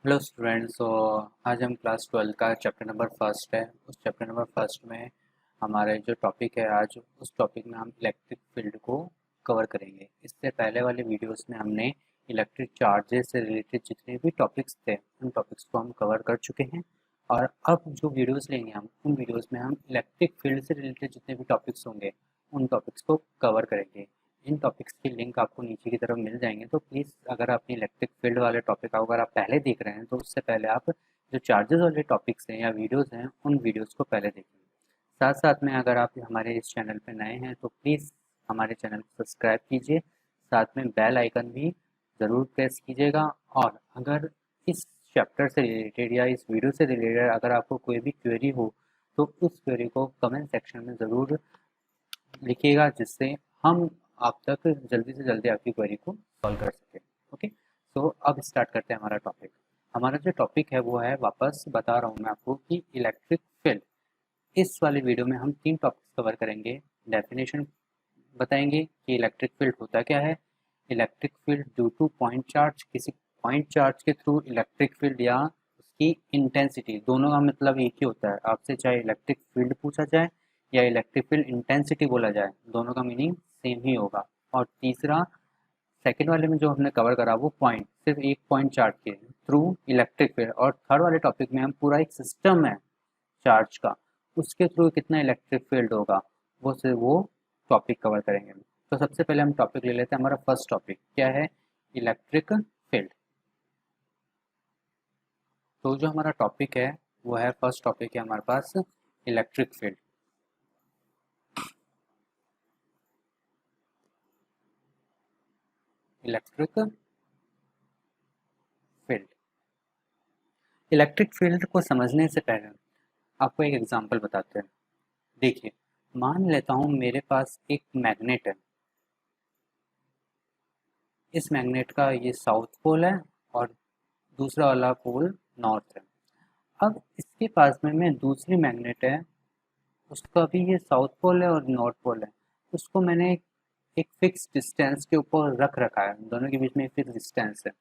Hello students. आज हम class 12 का चैप्टर नंबर फर्स्ट है। उस चैप्टर नंबर फर्स्ट में हमारे जो टॉपिक है आज उस टॉपिक में हम इलेक्ट्रिक फील्ड को कवर करेंगे। इससे पहले वाले वीडियोस में हमने इलेक्ट्रिक चार्जेस से रिलेटेड जितने भी टॉपिक्स थे उन टॉपिक्स को हम कवर कर चुके हैं। और अब जो वीडियोस लेंगे हम उन वीडियोस में हम इलेक्ट्रिक फील्ड से रिलेटेड जितने भी टॉपिक्स होंगे उन टॉपिक्स को कवर करेंगे। इन टॉपिक्स के लिंक आपको नीचे की तरफ मिल जाएंगे, तो प्लीज़ अगर अपनी इलेक्ट्रिक फील्ड वाले टॉपिक अगर आप पहले देख रहे हैं तो उससे पहले आप जो चार्जेस वाले टॉपिक्स हैं या वीडियोस हैं उन वीडियोस को पहले देखें। साथ साथ में अगर आप हमारे इस चैनल पर नए हैं तो प्लीज़ हमारे चैनल को सब्सक्राइब कीजिए। साथ में बेल आइकन भी ज़रूर प्रेस कीजिएगा। और अगर इस चैप्टर से रिलेटेड या इस वीडियो से रिलेटेड अगर आपको कोई भी क्वेरी हो तो उस क्वेरी को कमेंट सेक्शन में ज़रूर लिखिएगा, जिससे हम आप तक जल्दी से जल्दी आपकी क्वेरी को सॉल्व कर सकें। ओके, तो अब स्टार्ट करते हैं हमारा टॉपिक। हमारा जो टॉपिक है वो है, वापस बता रहा हूँ मैं आपको, कि इलेक्ट्रिक फील्ड। इस वाले वीडियो में हम 3 टॉपिक्स कवर करेंगे। डेफिनेशन बताएंगे कि इलेक्ट्रिक फील्ड होता क्या है, electric field due two point charge, किसी पॉइंट चार्ज के थ्रू इलेक्ट्रिक फील्ड, या उसकी इंटेंसिटी। दोनों का मतलब एक ही होता है, आपसे चाहे इलेक्ट्रिक फील्ड पूछा जाए या इलेक्ट्रिक फील्ड इंटेंसिटी बोला जाए, दोनों का मीनिंग सेम ही होगा। और तीसरा, सेकेंड वाले में जो हमने कवर करा वो पॉइंट, सिर्फ एक पॉइंट चार्ज के थ्रू इलेक्ट्रिक फील्ड। और थर्ड वाले टॉपिक में हम पूरा एक सिस्टम है चार्ज का, उसके थ्रू कितना इलेक्ट्रिक फील्ड होगा वो टॉपिक कवर करेंगे। तो सबसे पहले हम टॉपिक ले लेते हैं। हमारा फर्स्ट टॉपिक क्या है, इलेक्ट्रिक फील्ड। तो जो हमारा टॉपिक है वो है, फर्स्ट टॉपिक है हमारे पास electric field. Electric field, electric field को समझने से पहले आपको एक एग्जांपल बताते हैं। देखिए, मान लेता हूँ मेरे पास एक मैग्नेट है। इस मैग्नेट का ये साउथ पोल है और दूसरा वाला पोल नॉर्थ है। अब इसके पास में दूसरी मैग्नेट है, उसका भी ये साउथ पोल है और नॉर्थ पोल है। उसको मैंने एक फिक्स डिस्टेंस के ऊपर रख रखा है, दोनों के बीच में एक फिक्स डिस्टेंस है।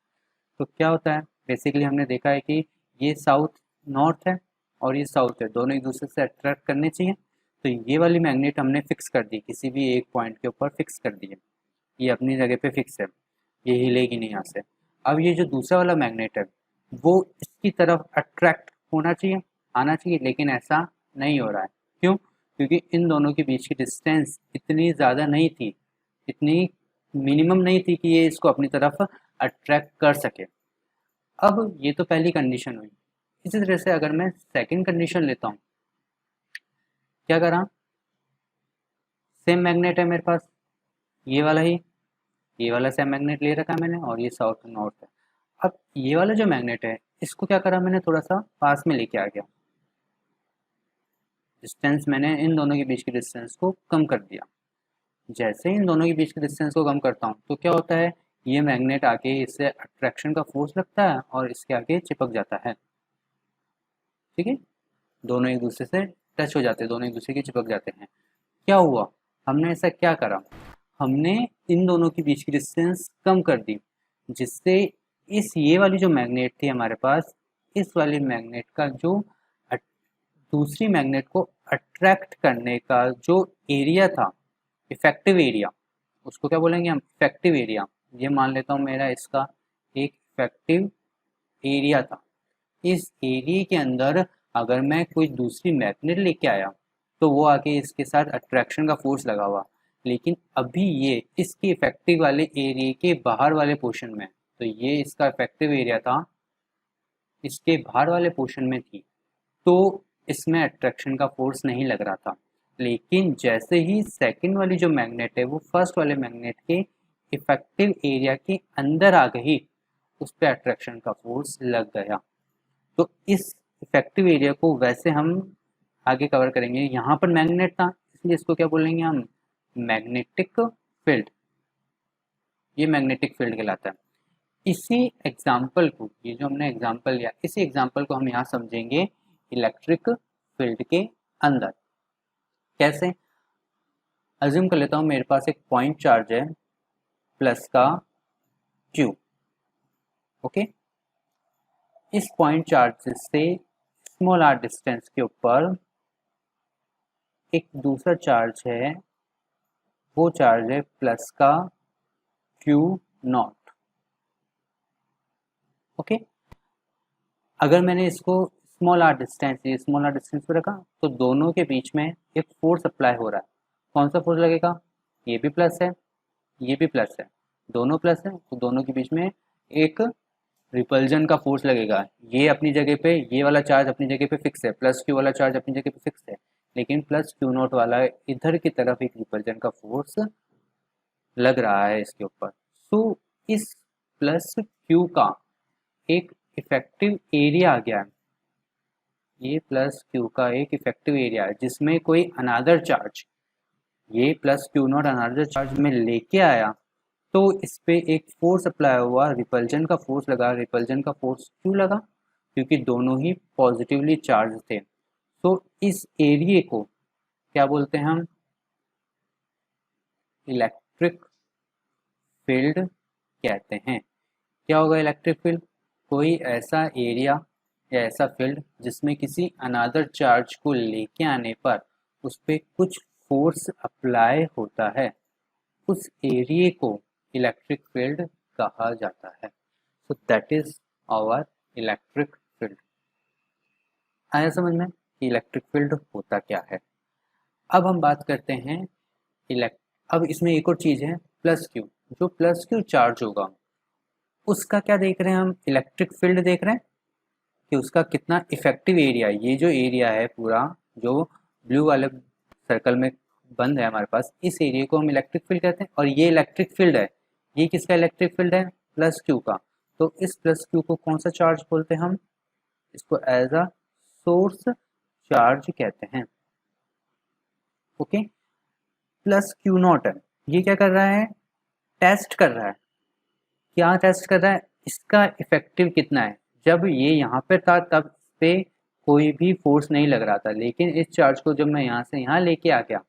तो क्या होता है, बेसिकली हमने देखा है कि ये साउथ नॉर्थ है और ये साउथ है, दोनों एक दूसरे से अट्रैक्ट करने चाहिए। तो ये वाली मैग्नेट हमने फिक्स कर दी, किसी भी एक पॉइंट के ऊपर फिक्स कर दी है, ये अपनी जगह पे फिक्स है, ये हिलेगी नहीं यहाँ से। अब ये जो दूसरा वाला मैग्नेट है वो इसकी तरफ अट्रैक्ट होना चाहिए, आना चाहिए, लेकिन ऐसा नहीं हो रहा है। क्यों? क्योंकि इन दोनों के बीच की डिस्टेंस इतनी ज़्यादा नहीं थी, इतनी मिनिमम नहीं थी कि ये इसको अपनी तरफ अट्रैक्ट कर सके। अब ये तो पहली कंडीशन हुई। इसी तरह से अगर मैं सेकंड कंडीशन लेता हूँ, क्या करा, सेम मैग्नेट है मेरे पास, ये वाला ही, ये वाला सेम मैग्नेट ले रखा है मैंने, और ये साउथ नॉर्थ है। अब ये वाला जो मैग्नेट है इसको क्या करा मैंने, थोड़ा सा पास में लेके आ गया, डिस्टेंस मैंने इन दोनों के बीच की डिस्टेंस को कम कर दिया। जैसे ही इन दोनों के बीच की डिस्टेंस को कम करता हूँ तो क्या होता है, ये मैग्नेट आके इससे अट्रैक्शन का फोर्स लगता है और इसके आगे चिपक जाता है। ठीक है, दोनों एक दूसरे से टच हो जाते हैं, दोनों एक दूसरे के चिपक जाते हैं। क्या हुआ, हमने ऐसा क्या करा, हमने इन दोनों के बीच की डिस्टेंस कम कर दी, जिससे इस ये वाली जो मैग्नेट थी हमारे पास, इस वाली मैग्नेट का जो दूसरी मैग्नेट को अट्रैक्ट करने का जो एरिया था, इफेक्टिव एरिया, उसको क्या बोलेंगे हम, इफेक्टिव एरिया। ये मान लेता हूँ मेरा इसका एक इफेक्टिव एरिया था। इस एरिया के अंदर अगर मैं कोई दूसरी मैग्नेट लेके आया तो वो आके इसके साथ अट्रैक्शन का फोर्स लगा हुआ, लेकिन अभी ये इसके इफेक्टिव वाले एरिया के बाहर वाले पोर्शन में, तो ये इसका इफेक्टिव एरिया था, इसके बाहर वाले पोर्शन में थी, तो इसमें अट्रैक्शन का फोर्स नहीं लग रहा था। लेकिन जैसे ही सेकंड वाली जो मैग्नेट है वो फर्स्ट वाले मैग्नेट के इफेक्टिव एरिया के अंदर आ गई, उस पर अट्रैक्शन का फोर्स लग गया। तो इस इफेक्टिव एरिया को वैसे हम आगे कवर करेंगे। यहाँ पर मैग्नेट था इसलिए इसको क्या बोलेंगे हम, मैग्नेटिक फील्ड। ये मैग्नेटिक फील्ड कहलाता है। इसी एग्जाम्पल को, ये जो हमने एग्जाम्पल लिया, इसी एग्जाम्पल को हम यहाँ समझेंगे इलेक्ट्रिक फील्ड के अंदर। कैसे, अज्यूम कर लेता हूँ मेरे पास एक पॉइंट चार्ज है प्लस का क्यू। ओके, इस पॉइंट चार्ज से स्मॉल आर डिस्टेंस के ऊपर एक दूसरा चार्ज है, वो चार्ज है प्लस का क्यू नॉट। ओके, अगर मैंने इसको स्मॉल आर डिस्टेंस पे रखा तो दोनों के बीच में एक फोर्स अप्लाई हो रहा है। कौन सा फोर्स लगेगा? ये भी प्लस है, ये भी प्लस है, दोनों प्लस है, तो दोनों के बीच में एक रिपल्जन का फोर्स लगेगा। ये अपनी जगह पे, ये वाला चार्ज अपनी जगह पे फिक्स है, प्लस क्यू वाला चार्ज अपनी जगह पे फिक्स है, लेकिन प्लस क्यू नॉट वाला इधर की तरफ एक रिपल्जन का फोर्स लग रहा है इसके ऊपर। सो इस प्लस क्यू का एक इफेक्टिव एरिया आ गया है। ये प्लस क्यू का एक इफेक्टिव एरिया है जिसमें कोई अनादर चार्ज, ये plus Q not another charge में लेके आया तो इस पे एक फोर्स अप्लाई हुआ, रिपल्जन का फोर्स लगा। रिपल्जन का फोर्स क्यों लगा? क्योंकि दोनों ही पॉजिटिवली चार्ज थे। तो इस एरिया को क्या बोलते हैं हम? इलेक्ट्रिक फील्ड कहते हैं। क्या होगा इलेक्ट्रिक फील्ड? कोई ऐसा एरिया या ऐसा फील्ड जिसमें किसी अनादर चार्ज को लेके आने पर उस पर कुछ फोर्स अप्लाई होता है, उस एरिया को इलेक्ट्रिक फील्ड कहा जाता है। So that is our electric field. आया समझ में कि इलेक्ट्रिक फील्ड होता क्या है? अब हम बात करते हैं इलेक्ट अब इसमें एक और चीज़ है, प्लस क्यू। जो प्लस क्यू चार्ज होगा उसका क्या देख रहे हैं हम? इलेक्ट्रिक फील्ड देख रहे हैं कि उसका कितना इफेक्टिव एरिया है। ये जो एरिया है पूरा, जो ब्लू वाले सर्कल में बंद है हमारे पास, इस एरिया को हम इलेक्ट्रिक फील्ड कहते हैं। और ये इलेक्ट्रिक फील्ड है, ये किसका इलेक्ट्रिक फील्ड है? प्लस क्यू का। तो इस प्लस क्यू को कौन सा चार्ज बोलते हैं हम? इसको एज अ सोर्स चार्ज कहते हैं। ओके, प्लस क्यू नॉट है, ये क्या कर रहा है? टेस्ट कर रहा है। क्या टेस्ट कर रहा है? इसका इफेक्टिव कितना है। जब ये यहाँ पे था तब इस पे कोई भी फोर्स नहीं लग रहा था, लेकिन इस चार्ज को जब मैं यहाँ से यहाँ लेके आ गया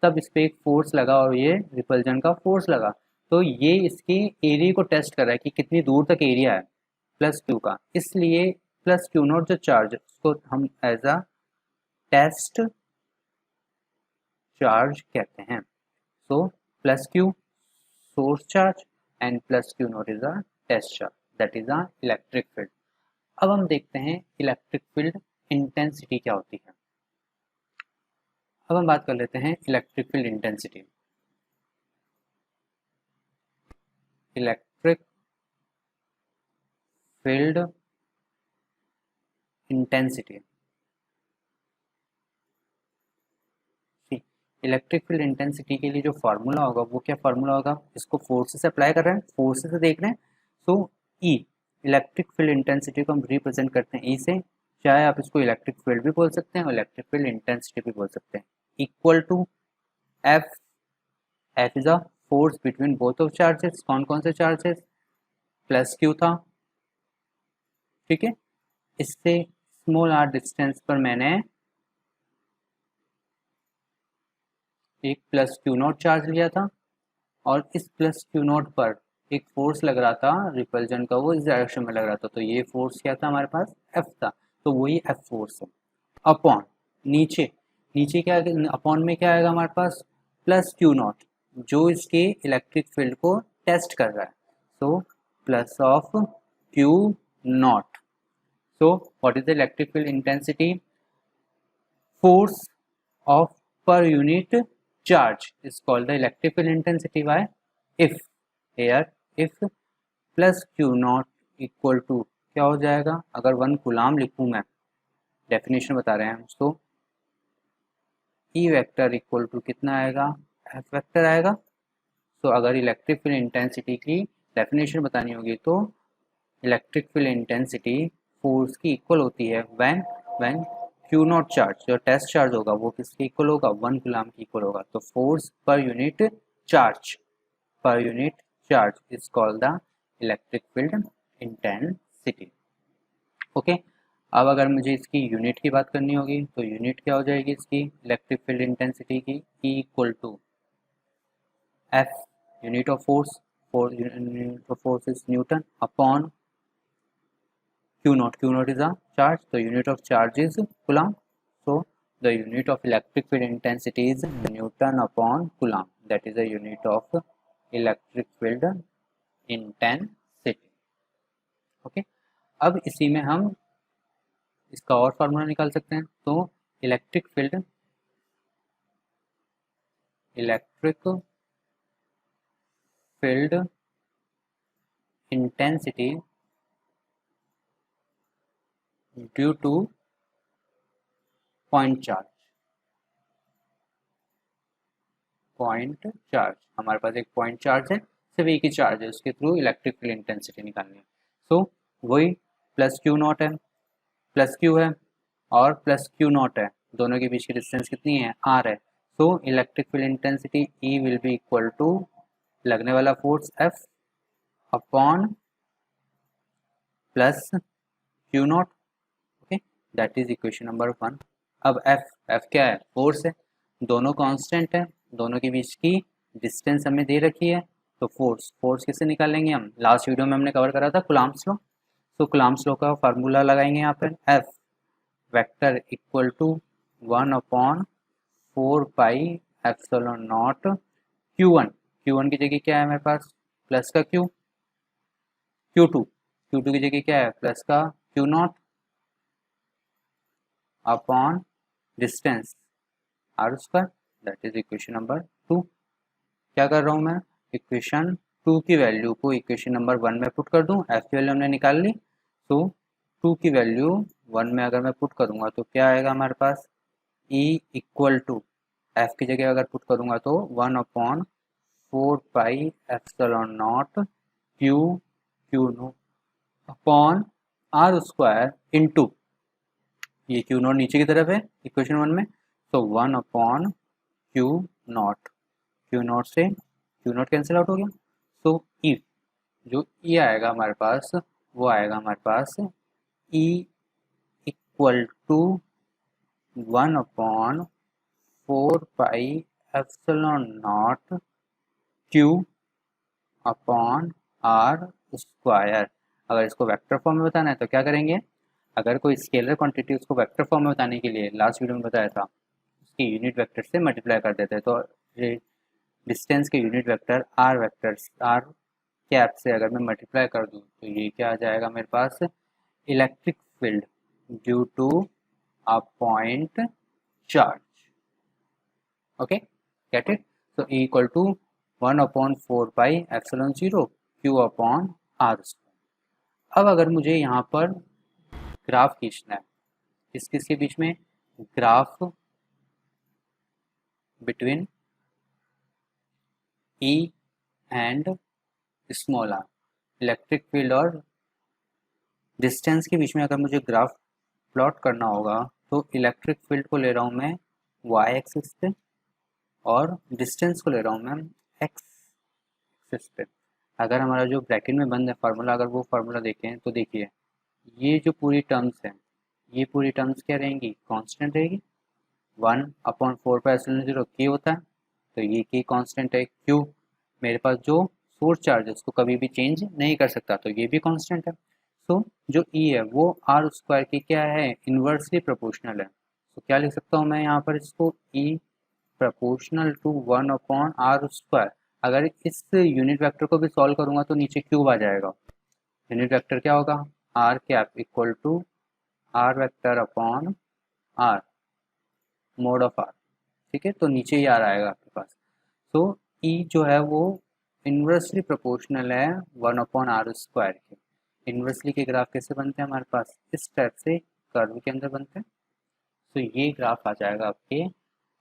तब इस पे एक फोर्स लगा और ये रिपल्जन का फोर्स लगा। तो ये इसकी एरिया को टेस्ट कर रहा है कि कितनी दूर तक एरिया है प्लस क्यू का। इसलिए प्लस क्यू नॉट जो चार्ज है उसको हम एज अ टेस्ट चार्ज कहते हैं। So plus Q source charge and plus Q naught is a test charge, that is a electric field. अब हम देखते हैं इलेक्ट्रिक फील्ड इंटेंसिटी क्या होती है। अब हम बात कर लेते हैं electric field intensity. Electric field intensity, electric field intensity के लिए जो फार्मूला होगा वो क्या फार्मूला होगा? इसको फोर्स से अप्लाई कर रहे हैं, फोर्स से देख रहे हैं। सो ई, इलेक्ट्रिक फील्ड इंटेंसिटी को हम रिप्रेजेंट करते हैं ई से। चाहे आप इसको इलेक्ट्रिक फील्ड भी बोल सकते हैं और इलेक्ट्रिक फील्ड इंटेंसिटी भी बोल सकते हैं। Equal to F, F is a force between both of charges. कौन कौन से चार्जेस? प्लस क्यू था, ठीक है। इससे स्मॉल आर डिस्टेंस पर मैंने एक प्लस क्यू नॉट चार्ज लिया था और इस प्लस क्यू नॉट पर एक फोर्स लग रहा था रिपल्जन का, वो इस डायरेक्शन में लग रहा था। तो ये फोर्स क्या था हमारे पास? एफ था। तो वही एफ फोर्स है। अपॉन नीचे, नीचे क्या, अपॉन में क्या आएगा हमारे पास? प्लस क्यू नॉट, जो इसके इलेक्ट्रिक फील्ड को टेस्ट कर रहा है। So plus of Q not. So what is the electric field intensity? force of per unit charge is called the electric field intensity. Why? If here if plus q naught equal to क्या हो जाएगा? अगर 1 coulomb लिखूँ मैं, definition बता रहे हैं हम, तो ई वेक्टर इक्वल टू कितना आएगा? एफ वेक्टर आएगा। तो अगर इलेक्ट्रिक फील्ड इंटेंसिटी की डेफिनेशन बतानी होगी तो इलेक्ट्रिक फील्ड इंटेंसिटी फोर्स की इक्वल होती है when when Q not charge, जो टेस्ट चार्ज होगा वो किसके इक्वल होगा? 1 कूलाम के इक्वल होगा। तो force per unit charge, per unit charge is called the electric field intensity. Okay, अब अगर मुझे इसकी यूनिट की बात करनी होगी तो यूनिट क्या हो जाएगी इसकी इलेक्ट्रिक फील्ड इंटेंसिटी की? E equal to F, unit of force, unit of force is newton, upon Q naught is a charge, so unit of charge is coulomb. So the unit of electric field intensity is Newton upon coulomb. That is the unit of electric field intensity. Okay, अब इसी में हम इसका और formula निकाल सकते हैं. तो electric field intensity due two point charge. हमारे पास एक पॉइंट चार्ज है, सिर्फ एक ही चार्ज है, उसके थ्रू इलेक्ट्रिक फील्ड इंटेंसिटी निकालनी है. सो वही प्लस क्यू नॉट है, प्लस क्यू है और प्लस क्यू नॉट है, दोनों के बीच की डिस्टेंस कितनी है, आर है. So electric field intensity E will be equal to लगने वाला force F upon plus Q naught. Okay, that is equation number 1. अब एफ क्या है, फोर्स है, दोनों कांस्टेंट है, दोनों के बीच की डिस्टेंस हमें दे रखी है. तो फोर्स किससे निकालेंगे हम, लास्ट वीडियो में हमने कवर करा था कूलम्ब्स लॉ. तो कूलम्ब्स लॉ का फार्मूला लगाएंगे यहाँ पर, F vector equal to 1/4 epsilon naught Q1. Q1 की जगह क्या है मेरे पास, प्लस का Q. Q2 की जगह क्या है, प्लस का Q naught upon distance R square. That is equation number 2. क्या कर रहा हूँ मैं, इक्वेशन 2 की वैल्यू को इक्वेशन नंबर 1 में पुट कर दूँ. एफ की वैल्यू हमने निकाल ली, तो 2 की वैल्यू 1 में अगर मैं पुट करूँगा तो क्या आएगा हमारे पास, E इक्वल टू एफ की जगह अगर पुट करूँगा तो 1/4 epsilon naught Q upon R square into, ये क्यू नॉट नीचे की तरफ है इक्वेशन 1 में, तो 1/क्यू नॉट से क्यू नॉट कैंसिल आउट हो गया. तो ई जो ई आएगा हमारे पास, वो आएगा हमारे पास E equal to 1/4 epsilon naught Q upon R square. अगर इसको वेक्टर फॉर्म में बताना है तो क्या करेंगे, अगर कोई स्केलर क्वांटिटी उसको वेक्टर फॉर्म में बताने के लिए लास्ट वीडियो में बताया था, उसकी यूनिट वेक्टर से मल्टीप्लाई कर देते हैं. तो डिस्टेंस के यूनिट वेक्टर आर कैप से अगर मैं मल्टीप्लाई कर दूं तो ये क्या आ जाएगा मेरे पास, electric field due to a point charge. Okay, get it. तो E equal to 1/4 epsilon 0 Q upon R. अब अगर मुझे यहाँ पर ग्राफ खींचना है, किस के बीच में, graph between E and small R, electric field और डिस्टेंस के बीच में अगर मुझे ग्राफ प्लॉट करना होगा तो इलेक्ट्रिक फील्ड को ले रहा हूँ मैं y एक्सिस पे और डिस्टेंस को ले रहा हूँ मैं x एक्सिस पे. अगर हमारा जो ब्रैकेट में बंद है फार्मूला, अगर वो फार्मूला देखें तो देखिए ये जो पूरी टर्म्स है, ये पूरी टर्म्स क्या रहेंगी, कांस्टेंट रहेगी. 1/4 k होता है, तो ये k कांस्टेंट है. q मेरे पास जो सोर्स चार्ज है उसको कभी भी चेंज नहीं कर सकता, तो ये भी कांस्टेंट है. सो जो E है वो आर स्क्वायर की क्या है, इन्वर्सली प्रोपोर्शनल है. तो क्या लिख सकता हूँ मैं यहाँ पर इसको, E proportional to 1/r square. अगर इस यूनिट वेक्टर को भी सॉल्व करूँगा तो नीचे क्यूब आ जाएगा. यूनिट वेक्टर क्या होगा, R cap equal to R vector upon R mod of R. ठीक है, तो नीचे ही आर आएगा आपके पास. तो E जो है वो इन्वर्सली प्रोपोर्शनल है 1/r स्क्वायर के. इन्वर्सली के ग्राफ कैसे बनते हैं हमारे पास, इस टाइप से कर्व के अंदर बनते हैं. तो ये ग्राफ आ जाएगा आपके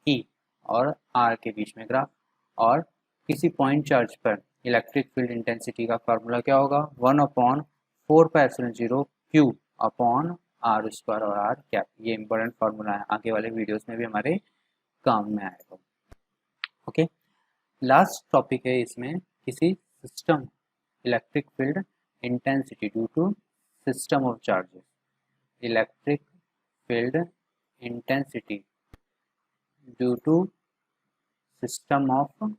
E और R के बीच में ग्राफ. और किसी पॉइंट चार्ज पर इलेक्ट्रिक फील्ड इंटेंसिटी का फार्मूला क्या होगा, 1/4 Q अपॉन आर स्क्वायर और आर कैप. ये इंपॉर्टेंट फार्मूला है, आगे वाले वीडियोस में भी हमारे काम में आएगा. ओके, लास्ट टॉपिक है इसमें, किसी system electric field intensity due to system of charges. Electric field intensity due to system of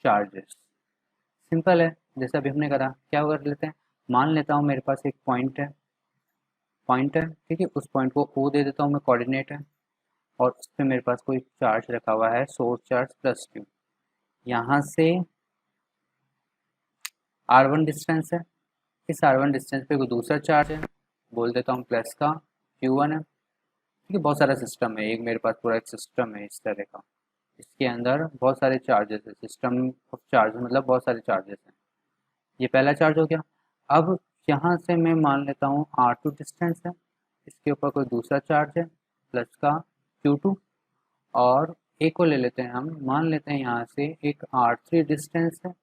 charges. Simple है, जैसे अभी हमने करा, क्या कर लेते हैं, मान लेता हूँ मेरे पास एक पॉइंट है, ठीक है, उस पॉइंट को ओ दे देता हूँ मैं, कोऑर्डिनेट है, और उस पर मेरे पास कोई चार्ज रखा हुआ है, सोर्स चार्ज प्लस क्यू। यहाँ से R1 डिस्टेंस है, इस R1 डिस्टेंस पे कोई दूसरा चार्ज है, बोल देता हूँ प्लस का Q1 है, ठीक है। बहुत सारा सिस्टम है, एक मेरे पास पूरा एक सिस्टम है इस तरह का, इसके अंदर बहुत सारे चार्जेस है, सिस्टम ऑफ चार्ज मतलब बहुत सारे चार्जेस हैं। ये पहला चार्ज हो गया। अब यहाँ से मैं मान लेता हूँ R2 डिस्टेंस है, इसके ऊपर कोई दूसरा चार्ज है प्लस का Q2, और एक को ले लेते हैं हम, मान लेते हैं यहाँ से एक R3 डिस्टेंस है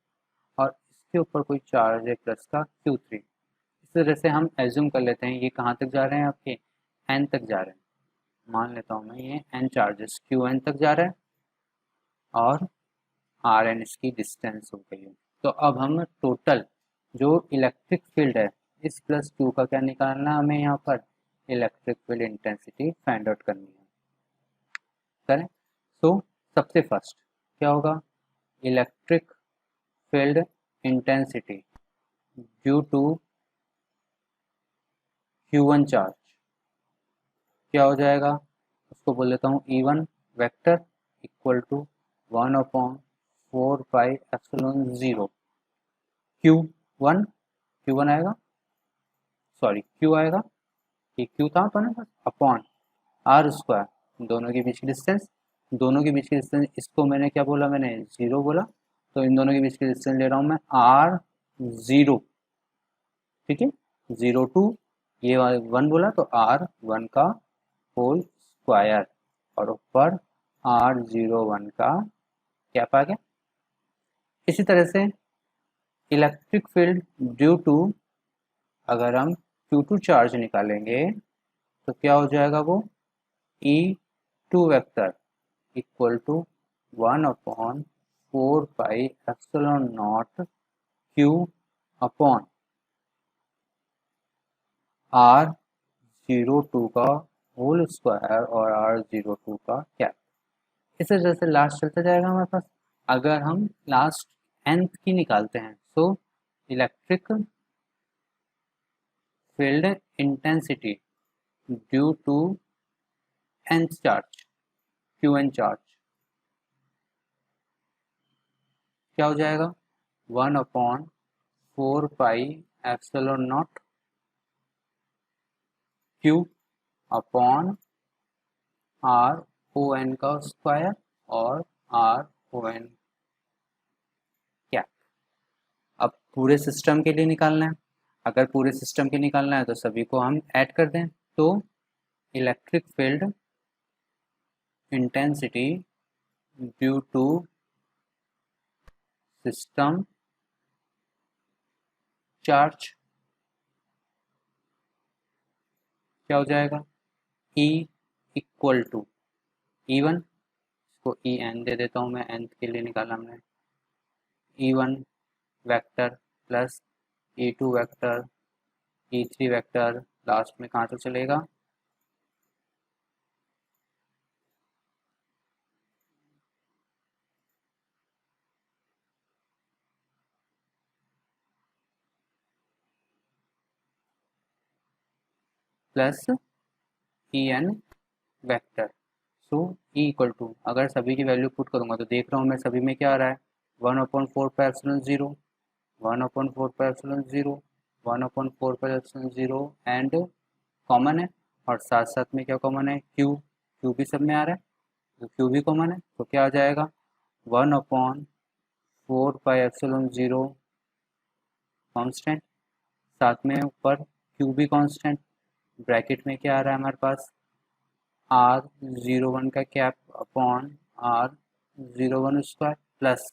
और इसके ऊपर कोई चार्ज है प्लस का Q3। इस तरह से हम एज्यूम कर लेते हैं ये कहाँ तक जा रहे हैं, आपके N तक जा रहे हैं। मान लेता हूँ मैं ये N चार्जेस Qn तक जा रहा है और Rn इसकी डिस्टेंस हो गई है। तो अब हम टोटल जो इलेक्ट्रिक फील्ड है इस प्लस क्यू का क्या निकालना है हमें, यहाँ पर electric field intensity find out करनी है। करें तो सबसे फर्स्ट क्या होगा, electric field intensity due to Q1 charge क्या हो जाएगा, उसको बोल देता हूँ E1 vector equal to 1/4πε0 Q1 आएगा, सॉरी Q आएगा, ये Q था तो ना, अपॉन R², दोनों के बीच की डिस्टेंस, दोनों के बीच की डिस्टेंस इसको मैंने क्या बोला, मैंने 0 बोला, तो इन दोनों के बीच की डिस्टेंस ले रहा हूँ मैं R0, ठीक है, 0 टू ये 1 बोला तो R1 का होल स्क्वायर और ऊपर R01 का कैप आ गया। इसी तरह से इलेक्ट्रिक फील्ड ड्यू टू, अगर हम Q2 चार्ज निकालेंगे तो क्या हो जाएगा वो, E2 vector equal to 1/4πε0 Q upon R02 का होल स्क्वायर और R02 का कैप। इस तरह से लास्ट चलता जाएगा हमारे पास। अगर हम लास्ट nth की निकालते हैं तो electric field intensity due to nth charge Qn charge क्या हो जाएगा, 1/4πε0 Q अपॉन RON का स्क्वायर और RON क्या। अब पूरे सिस्टम के लिए निकालना है, अगर पूरे सिस्टम के निकालना है तो सभी को हम ऐड कर दें, तो electric field intensity due to system charge क्या हो जाएगा, E इक्वल टू E1, इसको En दे देता हूँ मैं, nth के लिए निकाला हमने, E1 vector plus E2 vector E3 vector, last में कहाँ तक चलेगा, plus En vector. So E equal to, अगर सभी की वैल्यू पुट करूंगा तो देख रहा हूँ मैं सभी में क्या आ रहा है, 1/4πε0, 1/4πε0, 1/4πε0 एंड कॉमन है, और साथ साथ में क्या कॉमन है, Q भी सब में आ रहा है, तो Q भी कॉमन है, तो क्या आ जाएगा 1/4πε0 कॉन्स्टेंट, साथ में ऊपर Q भी कॉन्स्टेंट, ब्रैकेट में क्या आ रहा है हमारे पास, R01 का cap upon R01 square plus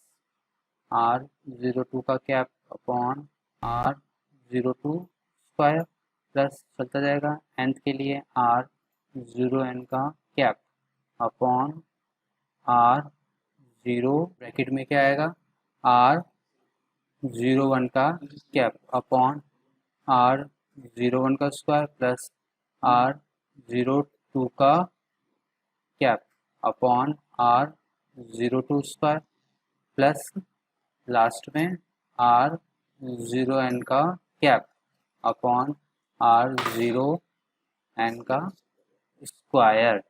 R02 का cap upon R02 square, plus चलता जाएगा nth के लिए R0n का कैप अपॉन R0 ब्रैकेट में क्या आएगा, R01 का कैप अपॉन R01 का स्क्वायर प्लस R02 का cap upon R02 square plus last में R0n का cap upon R zero N का स्क्वायर।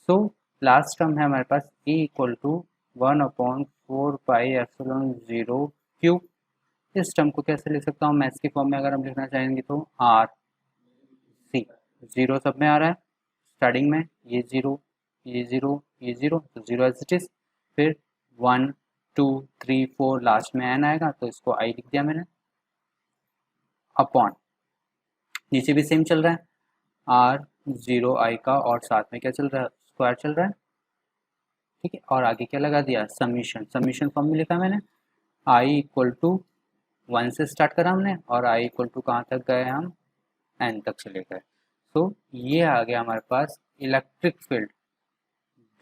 सो लास्ट टर्म है हमारे पास e equal to 1/4 pi epsilon 0 cube. इस टर्म को कैसे लिख सकता हूँ मैथ्स की फॉर्म में अगर हम लिखना चाहेंगे तो आर सी, जीरो सब में आ रहा है स्टार्टिंग में, ये जीरो ये जीरो ये जीरो, तो जीरो एज इट इज, फिर 1 2 3 4 लास्ट में एन आएगा तो इसको आई लिख दिया मैंने, अपॉन नीचे भी सेम चल रहा है आर जीरो आई का, और साथ में क्या चल रहा है स्क्वायर चल रहा है, ठीक है। और आगे क्या लगा दिया समीशन, समीशन फॉर्म में लिखा मैंने आई इक्वल टू 1 से स्टार्ट करा हमने और आई इक्वल टू कहाँ तक गए हम एन तक चले गए। तो ये आ गया हमारे पास electric field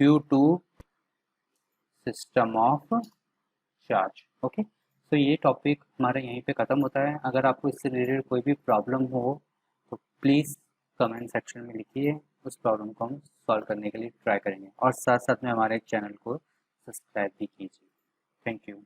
due to system of charge. Okay, तो ये टॉपिक हमारा यहीं पे ख़त्म होता है। अगर आपको इससे रिलेटेड कोई भी प्रॉब्लम हो तो प्लीज़ कमेंट सेक्शन में लिखिए, उस प्रॉब्लम को हम सॉल्व करने के लिए ट्राई करेंगे, और साथ साथ में हमारे चैनल को सब्सक्राइब भी कीजिए। Thank you.